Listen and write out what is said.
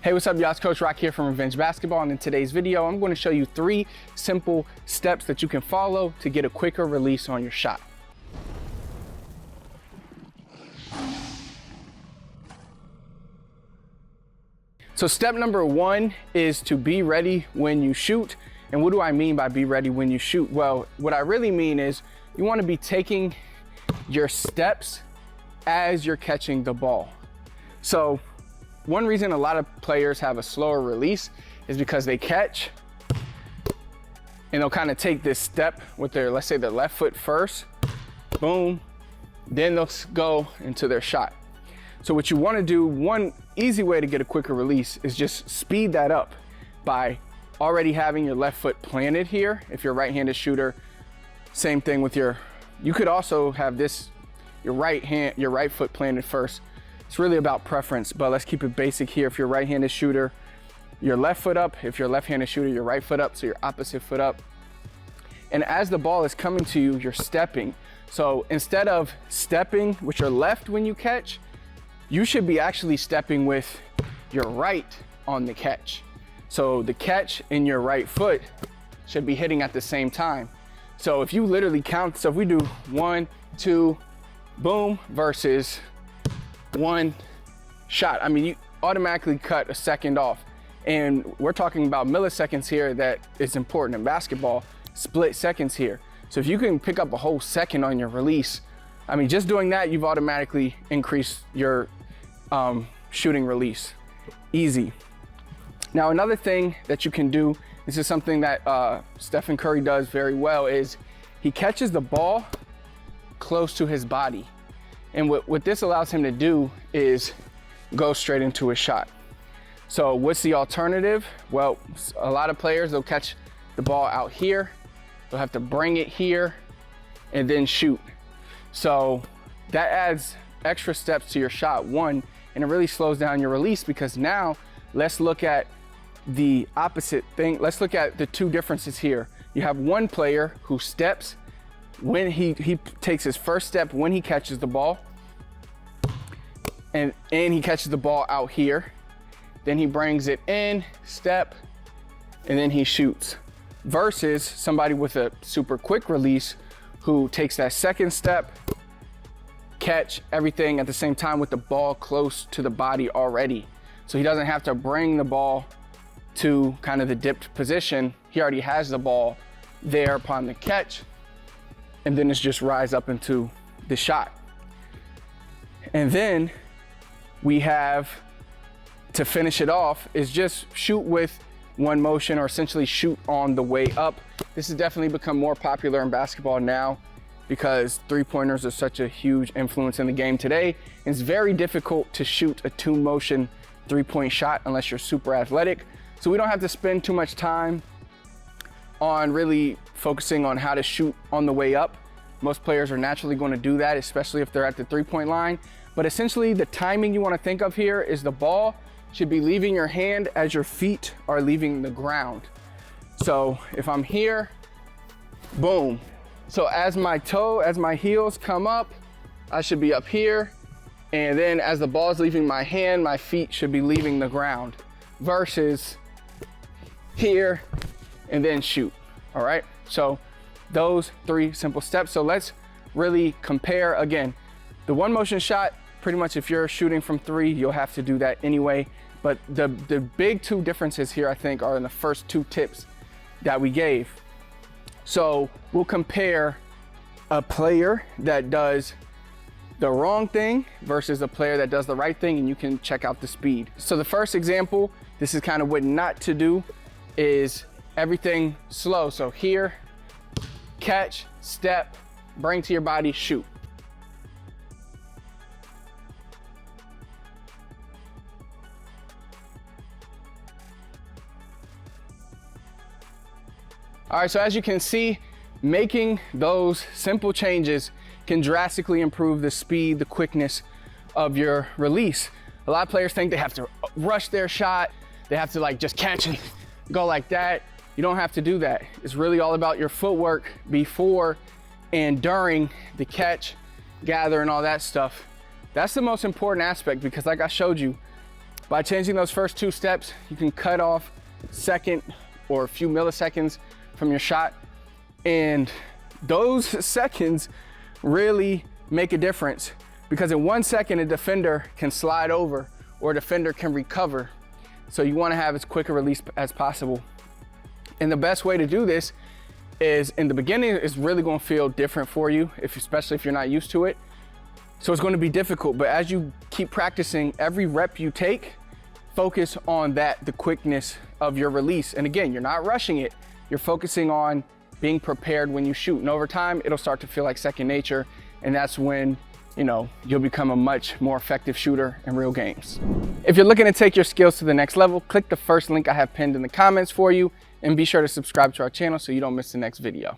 Hey, what's up, y'all? It's Coach Rock here from Revenge Basketball, and in today's video, I'm going to show you 3 simple steps that you can follow to get a quicker release on your shot. So step number 1 is to be ready when you shoot. And what do I mean by be ready when you shoot? Well, what I really mean is you want to be taking your steps as you're catching the ball. So one reason a lot of players have a slower release is because they catch and they'll kind of take this step with their, let's say, their left foot first, boom, then they'll go into their shot. So what you want to do, one easy way to get a quicker release is just speed that up by already having your left foot planted here. If you're a right-handed shooter, same thing with you could also have this, your right foot planted first. It's really about preference, but let's keep it basic here. If you're a right-handed shooter, your left foot up. If you're a left-handed shooter, your right foot up, so your opposite foot up. And as the ball is coming to you, you're stepping. So instead of stepping with your left when you catch, you should be actually stepping with your right on the catch. So the catch in your right foot should be hitting at the same time. So if you literally count, so if we do 1, 2, boom, versus 1 shot, I mean, you automatically cut a second off. And we're talking about milliseconds here that is important in basketball, split seconds here. So if you can pick up a whole second on your release, I mean, just doing that, you've automatically increased your shooting release. Easy. Now, another thing that you can do, this is something that Stephen Curry does very well, is he catches the ball close to his body. And what this allows him to do is go straight into his shot. So what's the alternative? Well, a lot of players, they'll catch the ball out here. They'll have to bring it here and then shoot. So that adds extra steps to your shot, one, and it really slows down your release, because now let's look at the opposite thing. Let's look at the 2 differences here. You have one player who steps when he takes his first step when he catches the ball, and he catches the ball out here. Then he brings it in, step, and then he shoots. Versus somebody with a super quick release who takes that second step, catch everything at the same time with the ball close to the body already. So he doesn't have to bring the ball to kind of the dipped position. He already has the ball there upon the catch, and then it's just rise up into the shot. And then we have, to finish it off, is just shoot with one motion, or essentially shoot on the way up. This has definitely become more popular in basketball now because 3-pointers are such a huge influence in the game today. It's very difficult to shoot a 2-motion 3-point shot unless you're super athletic. So we don't have to spend too much time on really focusing on how to shoot on the way up. Most players are naturally going to do that, especially if they're at the 3-point line. But essentially, the timing you want to think of here is the ball should be leaving your hand as your feet are leaving the ground. So if I'm here, boom. So as my heels come up, I should be up here. And then as the ball is leaving my hand, my feet should be leaving the ground. Versus here, and then shoot. All right, so those 3 simple steps. So let's really compare again. The 1-motion shot, pretty much if you're shooting from 3, you'll have to do that anyway. But the big 2 differences here, I think, are in the first 2 tips that we gave. So we'll compare a player that does the wrong thing versus a player that does the right thing, and you can check out the speed. So the first example, this is kind of what not to do, is everything slow. So here, catch, step, bring to your body, shoot. All right, so as you can see, making those simple changes can drastically improve the speed, the quickness of your release. A lot of players think they have to rush their shot. They have to like just catch and go like that. You don't have to do that. It's really all about your footwork before and during the catch, gather, and all that stuff. That's the most important aspect, because like I showed you, By changing those first 2 steps, you can cut off second or a few milliseconds from your shot. And those seconds really make a difference, because in 1 second, a defender can slide over or a defender can recover. So you want to have as quick a release as possible. And the best way to do this is, in the beginning, it's really going to feel different for you, especially if you're not used to it. So it's going to be difficult, but as you keep practicing, every rep you take, focus on that, the quickness of your release. And again, you're not rushing it. You're focusing on being prepared when you shoot. And over time, it'll start to feel like second nature. And that's when, you'll become a much more effective shooter in real games. If you're looking to take your skills to the next level, click the first link I have pinned in the comments for you, and be sure to subscribe to our channel so you don't miss the next video.